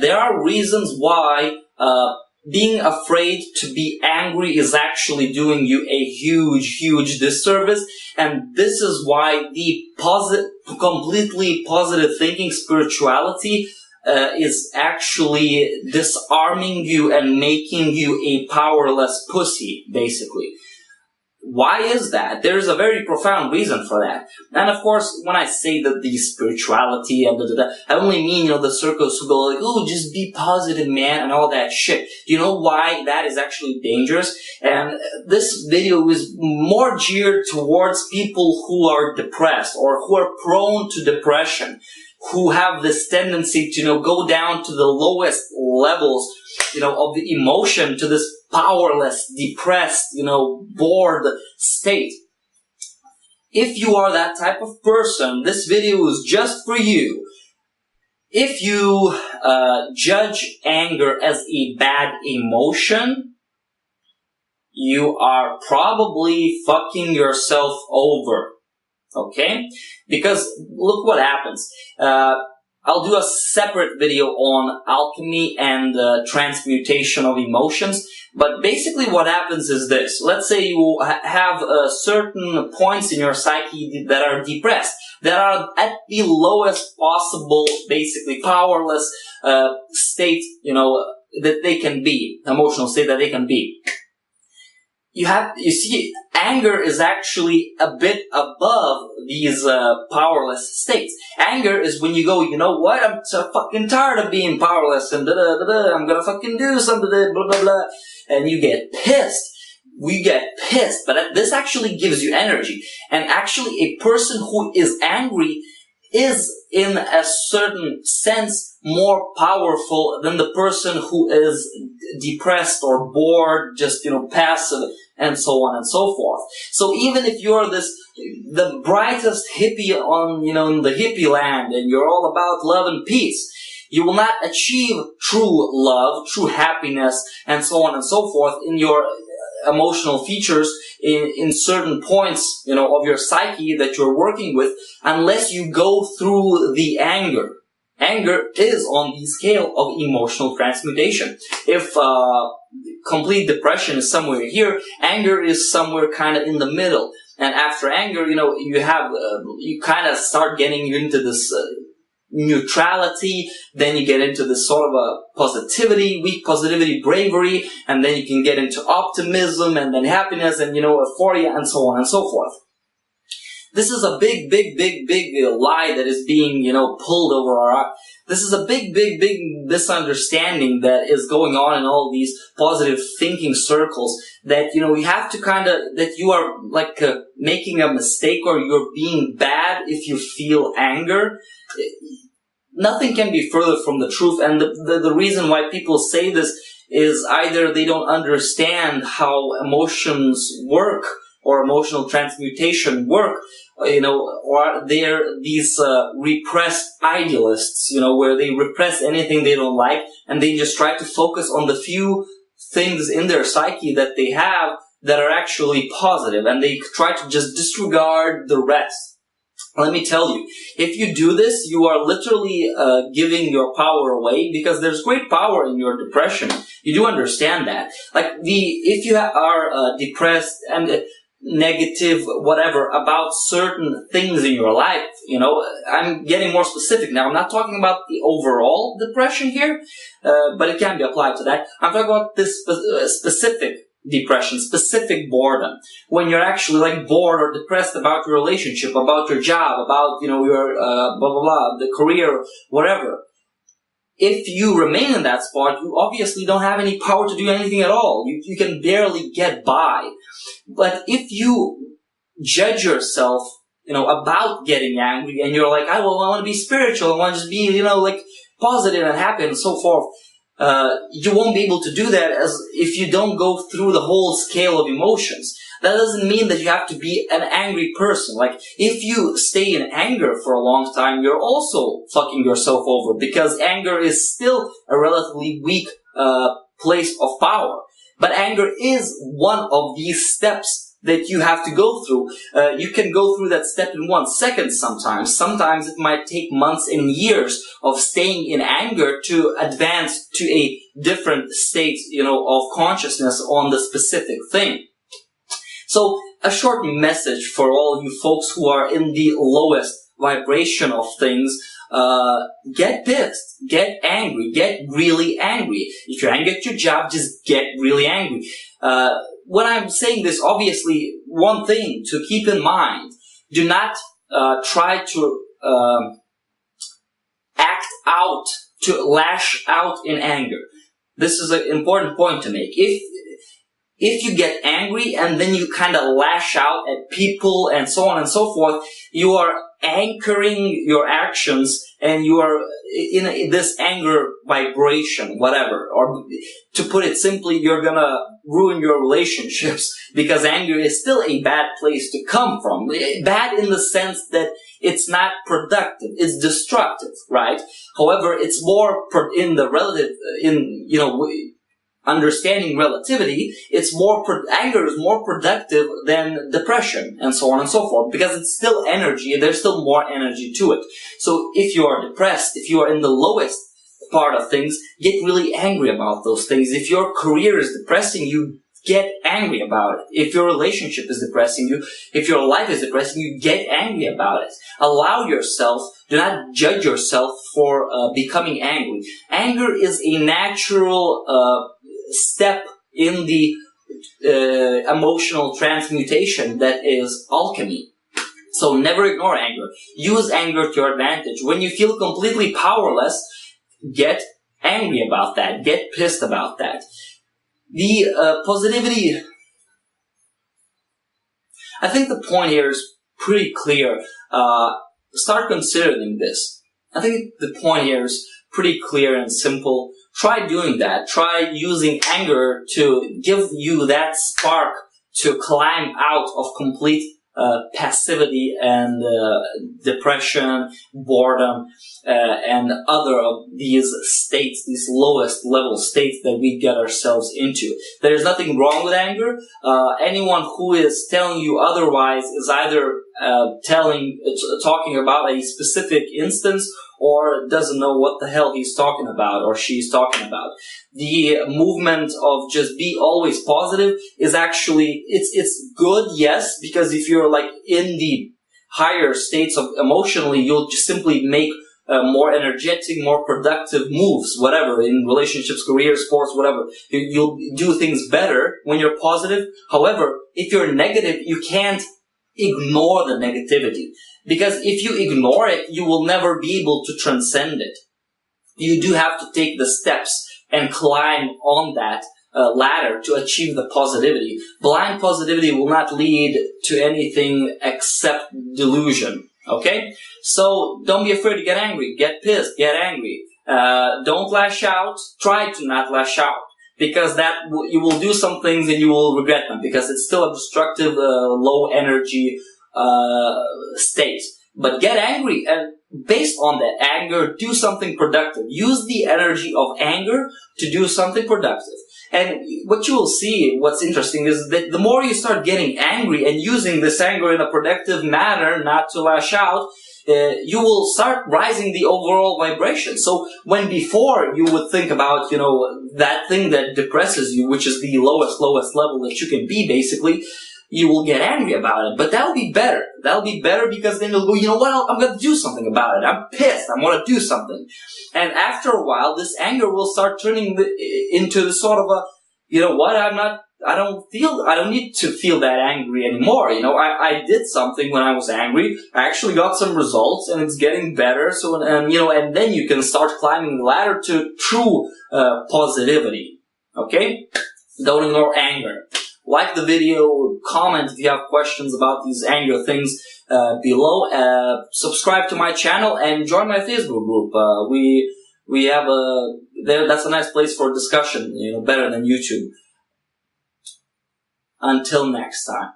There are reasons why being afraid to be angry is actually doing you a huge disservice, and this is why the completely positive thinking spirituality is actually disarming you and making you a powerless pussy, basically. Why is that? There's a very profound reason for that. And of course, when I say that the spirituality and I only mean, the circles who go like, oh, just be positive, man, and all that shit. Do you know why that is actually dangerous? And this video is more geared towards people who are depressed or who are prone to depression, who have this tendency to, go down to the lowest levels, of the emotion, to this powerless, depressed, bored state. If you are that type of person, this video is just for you. If you judge anger as a bad emotion, you are probably fucking yourself over. Okay? Because look what happens. I'll do a separate video on alchemy and transmutation of emotions. But basically what happens is this. Let's say you have certain points in your psyche that are depressed, that are at the lowest possible, basically powerless state, that they can be, emotional state that they can be. You see, anger is actually a bit above these powerless states. Anger is when you go, you know what, I'm so fucking tired of being powerless, and I'm gonna fucking do something, blah, blah, blah. And you get pissed. We get pissed, but this actually gives you energy. And actually, a person who is angry is, in a certain sense, more powerful than the person who is depressed or bored, just, passive, and so on and so forth. So even if you're the brightest hippie on, in the hippie land, and you're all about love and peace, you will not achieve true love, true happiness, and so on and so forth in your emotional features in certain points, of your psyche that you're working with, unless you go through the anger. Anger is on the scale of emotional transmutation. If complete depression is somewhere here, anger is somewhere kind of in the middle. And after anger, you kind of start getting into this neutrality, then you get into this sort of a positivity, weak positivity, bravery, and then you can get into optimism, and then happiness, and euphoria, and so on and so forth. This is a big lie that is being, pulled over our eyes. This is a big misunderstanding that is going on in all these positive thinking circles, that, we have to that you are like making a mistake, or you're being bad if you feel anger. Nothing can be further from the truth, and the reason why people say this is either they don't understand how emotions work, or emotional transmutation work, or they're these repressed idealists, where they repress anything they don't like, and they just try to focus on the few things in their psyche that they have that are actually positive, and they try to just disregard the rest. Let me tell you, if you do this, you are literally giving your power away, because there's great power in your depression. You do understand that. Like, if you are depressed and negative, whatever, about certain things in your life, I'm getting more specific now. I'm not talking about the overall depression here, but it can be applied to that. I'm talking about this specific depression, specific boredom, when you're actually like bored or depressed about your relationship, about your job, about, your blah, blah, blah, the career, whatever. If you remain in that spot, you obviously don't have any power to do anything at all. You can barely get by. But if you judge yourself, about getting angry, and you're like, I want to be spiritual, I want to just be, like positive and happy and so forth, you won't be able to do that as if you don't go through the whole scale of emotions. That doesn't mean that you have to be an angry person. Like, if you stay in anger for a long time, you're also fucking yourself over, because anger is still a relatively weak place of power. But anger is one of these steps that you have to go through. You can go through that step in 1 second sometimes. Sometimes it might take months and years of staying in anger to advance to a different state, of consciousness on the specific thing. So, a short message for all you folks who are in the lowest vibration of things: get pissed, get angry, get really angry. If you're angry at your job, just get really angry. When I'm saying this, obviously, one thing to keep in mind: do not try to act out, to lash out in anger. This is an important point to make. If you get angry and then you kind of lash out at people and so on and so forth, you are anchoring your actions and you are in this anger vibration, whatever. Or to put it simply, you're gonna ruin your relationships, because anger is still a bad place to come from. Bad in the sense that it's not productive, it's destructive, right? However, it's more in the relative, understanding relativity, anger is more productive than depression, and so on and so forth, because it's still energy, and there's still more energy to it. So if you are depressed, if you are in the lowest part of things, get really angry about those things. If your career is depressing you, get angry about it. If your relationship is depressing you, if your life is depressing you, get angry about it. Allow yourself, do not judge yourself for becoming angry. Anger is a natural step in the emotional transmutation that is alchemy. So never ignore anger. Use anger to your advantage. When you feel completely powerless, get angry about that. Get pissed about that. The positivity, I think the point here is pretty clear. Start considering this. I think the point here is pretty clear and simple. Try doing that. Try using anger to give you that spark to climb out of complete passivity and depression, boredom, and other of these states, these lowest level states that we get ourselves into. There is nothing wrong with anger. Anyone who is telling you otherwise is either talking about a specific instance, or doesn't know what the hell he's talking about or she's talking about. The movement of just be always positive is actually, it's good, yes, because if you're like in the higher states of emotionally, you'll just simply make more energetic, more productive moves, whatever, in relationships, career, sports, whatever. You'll do things better when you're positive. However, if you're negative, you can't ignore the negativity. Because if you ignore it, you will never be able to transcend it. You do have to take the steps and climb on that ladder to achieve the positivity. Blind positivity will not lead to anything except delusion. Okay? So don't be afraid to get angry. Get pissed. Get angry. Don't lash out. Try to not lash out. Because you will do some things and you will regret them. Because it's still a destructive, low energy state. But get angry, and based on that anger, do something productive. Use the energy of anger to do something productive. And what you will see, what's interesting, is that the more you start getting angry and using this anger in a productive manner, not to lash out, you will start rising the overall vibration. So when before you would think about, that thing that depresses you, which is the lowest level that you can be, basically, you will get angry about it. But that'll be better. That'll be better because then you'll go, you know what, I'm going to do something about it. I'm pissed. I want to do something. And after a while, this anger will start turning into sort of a, you know what, I don't need to feel that angry anymore. I did something when I was angry. I actually got some results and it's getting better. So, and then you can start climbing the ladder to true positivity. Okay? Don't ignore anger. Like the video, comment if you have questions about these anger things below. Subscribe to my channel and join my Facebook group. We have that's a nice place for discussion, better than YouTube. Until next time.